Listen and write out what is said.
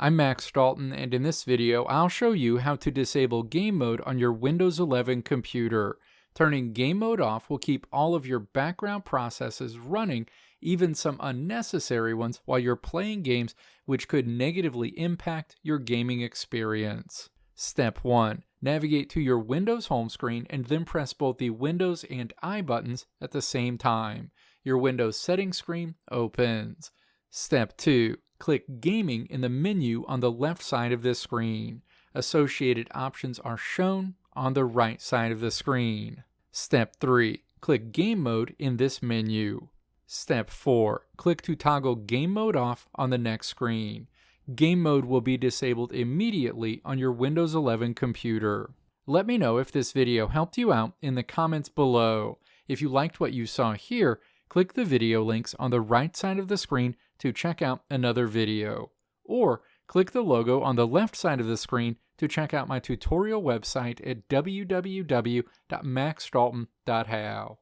I'm Max Dalton, and in this video I'll show you how to disable game mode on your Windows 11 computer. Turning game mode off will keep all of your background processes running, even some unnecessary ones, while you're playing games which could negatively impact your gaming experience. Step 1. Navigate to your Windows home screen and then press both the Windows and I buttons at the same time. Your Windows settings screen opens. Step 2. Click Gaming in the menu on the left side of this screen. Associated options are shown on the right side of the screen. Step 3. Click Game Mode in this menu. Step 4. Click to toggle Game Mode off on the next screen. Game Mode will be disabled immediately on your Windows 11 computer. Let me know if this video helped you out in the comments below. If you liked what you saw here, click the video links on the right side of the screen to check out another video. Or click the logo on the left side of the screen to check out my tutorial website at www.maxdalton.how.